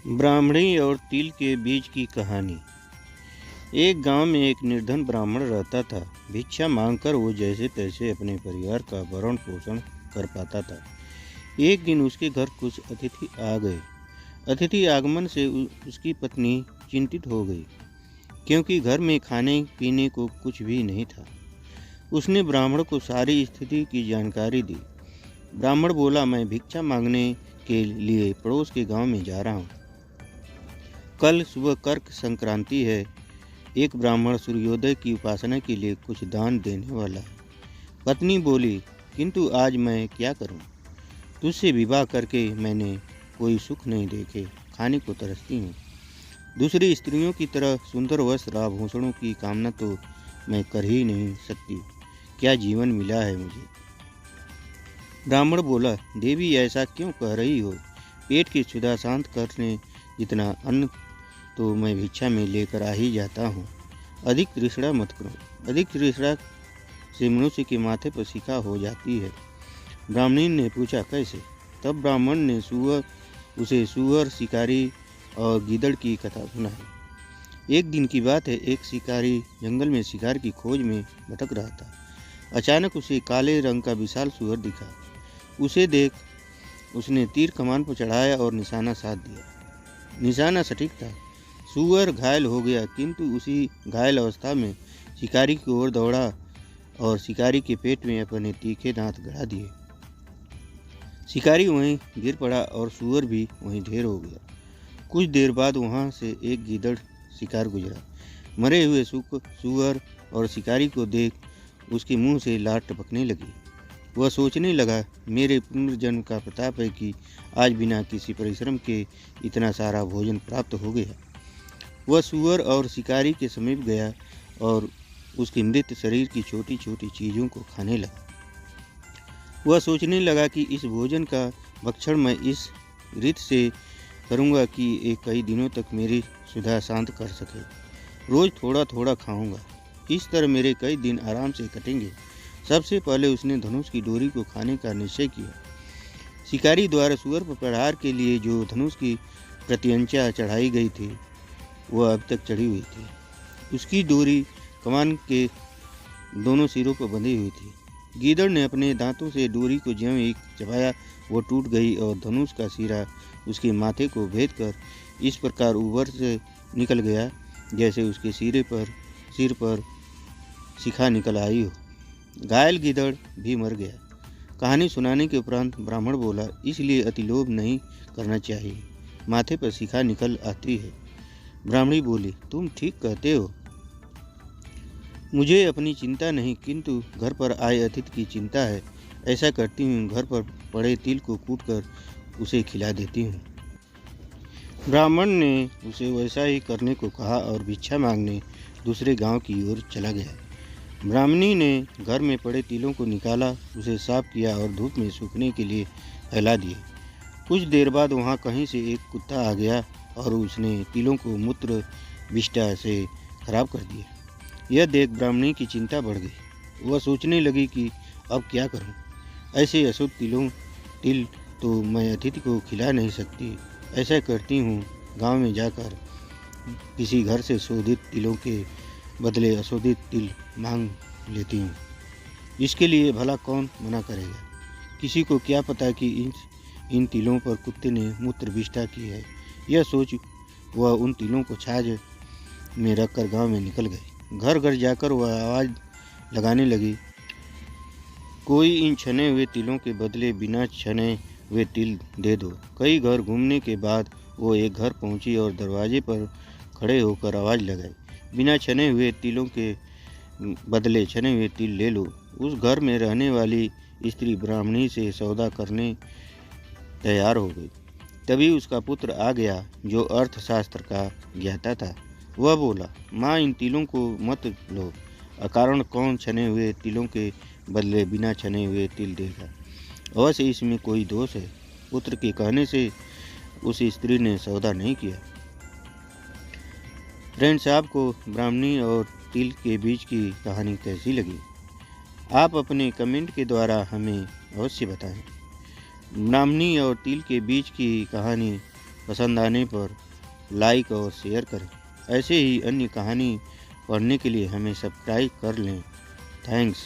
ब्राह्मणी और तिल के बीज की कहानी। एक गांव में एक निर्धन ब्राह्मण रहता था। भिक्षा मांगकर वो जैसे तैसे अपने परिवार का भरण पोषण कर पाता था। एक दिन उसके घर कुछ अतिथि आ गए। अतिथि आगमन से उसकी पत्नी चिंतित हो गई, क्योंकि घर में खाने पीने को कुछ भी नहीं था। उसने ब्राह्मण को सारी स्थिति की जानकारी दी। ब्राह्मण बोला, मैं भिक्षा मांगने के लिए पड़ोस के गांव में जा रहा हूँ। कल सुबह कर्क संक्रांति है। एक ब्राह्मण सूर्योदय की उपासना के लिए कुछ दान देने वाला है। पत्नी बोली, किंतु आज मैं क्या करूं? तुझसे विवाह करके मैंने कोई सुख नहीं देखे, खाने को तरसती हूँ। दूसरी स्त्रियों की तरह सुंदर वस्त्र आभूषणों की कामना तो मैं कर ही नहीं सकती। क्या जीवन मिला है मुझे? ब्राह्मण बोला, देवी ऐसा क्यों कह रही हो? पेट की क्षुधा शांत करने जितना अन्न तो मैं भिक्षा में लेकर आ ही जाता हूँ। अधिक तृष्णा मत करो। अधिक तृष्णा से मनुष्य के माथे पर शिखा हो जाती है। ब्राह्मणी ने पूछा, कैसे? तब ब्राह्मण ने उसे सूअर, शिकारी और गीदड़ की कथा सुनाई। एक दिन की बात है, एक शिकारी जंगल में शिकार की खोज में भटक रहा था। अचानक उसे काले रंग का विशाल सूअर दिखा। उसे देख उसने तीर कमान पर चढ़ाया और निशाना साध दिया। निशाना सटीक था। सूअर घायल हो गया, किंतु उसी घायल अवस्था में शिकारी की ओर दौड़ा और शिकारी के पेट में अपने तीखे दांत गड़ा दिए। शिकारी वहीं गिर पड़ा और सूअर भी वहीं ढेर हो गया। कुछ देर बाद वहां से एक गीदड़ शिकार गुजरा। मरे हुए सूअर और शिकारी को देख उसके मुंह से लार टपकने लगी। वह सोचने लगा, मेरे पुनर्जन्म का प्रताप है कि आज बिना किसी परिश्रम के इतना सारा भोजन प्राप्त हो गया। वह सूअर और शिकारी के समीप गया और उसके मृत शरीर की छोटी छोटी चीज़ों को खाने लगा। वह सोचने लगा कि इस भोजन का भक्षण मैं इस रीति से करूँगा कि ये कई दिनों तक मेरी क्षुधा शांत कर सके। रोज़ थोड़ा थोड़ा खाऊंगा। इस तरह मेरे कई दिन आराम से कटेंगे। सबसे पहले उसने धनुष की डोरी को खाने का निश्चय किया। शिकारी द्वारा सूअर पर प्रहार के लिए जो धनुष की प्रत्यंचा चढ़ाई गई थी, वह अब तक चढ़ी हुई थी। उसकी डोरी कमान के दोनों सिरों पर बंधी हुई थी। गीदड़ ने अपने दांतों से डोरी को ज्यों ही चबाया, वो टूट गई और धनुष का सिरा उसके माथे को भेद कर इस प्रकार ऊपर से निकल गया जैसे उसके सिर पर शिखा निकल आई हो। घायल गीदड़ भी मर गया। कहानी सुनाने के उपरांत ब्राह्मण बोला, इसलिए अतिलोभ नहीं करना चाहिए, माथे पर शिखा निकल आती है। ब्राह्मणी बोली, तुम ठीक कहते हो। मुझे अपनी चिंता नहीं, किंतु घर पर आए अतिथि की चिंता है। ऐसा करती हूँ, घर पर पड़े तिल को कूट कर उसे खिला देती हूँ। ब्राह्मण ने उसे वैसा ही करने को कहा और भिक्षा मांगने दूसरे गांव की ओर चला गया। ब्राह्मणी ने घर में पड़े तिलों को निकाला, उसे साफ किया और धूप में सूखने के लिए फैला दिए। कुछ देर बाद वहाँ कहीं से एक कुत्ता आ गया और उसने तिलों को मूत्र विष्ठा से खराब कर दिया। यह देख ब्राह्मणी की चिंता बढ़ गई। वह सोचने लगी कि अब क्या करूं? ऐसे अशुद्ध तिल तो मैं अतिथि को खिला नहीं सकती। ऐसा करती हूँ, गांव में जाकर किसी घर से शोधित तिलों के बदले अशोधित तिल मांग लेती हूँ। इसके लिए भला कौन मना करेगा? किसी को क्या पता कि इन तिलों पर कुत्ते ने मूत्र विष्ठा की है। यह सोच वह उन तिलों को छाछ में रखकर गांव में निकल गई। घर घर जाकर वह आवाज़ लगाने लगी, कोई इन छने हुए तिलों के बदले बिना छने हुए तिल दे दो। कई घर घूमने के बाद वो एक घर पहुंची और दरवाजे पर खड़े होकर आवाज़ लगाई, बिना छने हुए तिलों के बदले छने हुए तिल ले लो। उस घर में रहने वाली स्त्री ब्राह्मणी से सौदा करने तैयार हो गई। तभी उसका पुत्र आ गया, जो अर्थशास्त्र का ज्ञाता था। वह बोला, माँ, इन तिलों को मत लो। अकारण कौन छने हुए तिलों के बदले बिना छने हुए तिल देगा? अवश्य इसमें कोई दोष है। पुत्र के कहने से उस स्त्री ने सौदा नहीं किया। फ्रेंड्स, आपको ब्राह्मणी और तिल के बीच की कहानी कैसी लगी? आप अपने कमेंट के द्वारा हमें अवश्य बताएं। ब्राह्मणी और तिल के बीच की कहानी पसंद आने पर लाइक और शेयर करें। ऐसे ही अन्य कहानी पढ़ने के लिए हमें सब्सक्राइब कर लें। थैंक्स।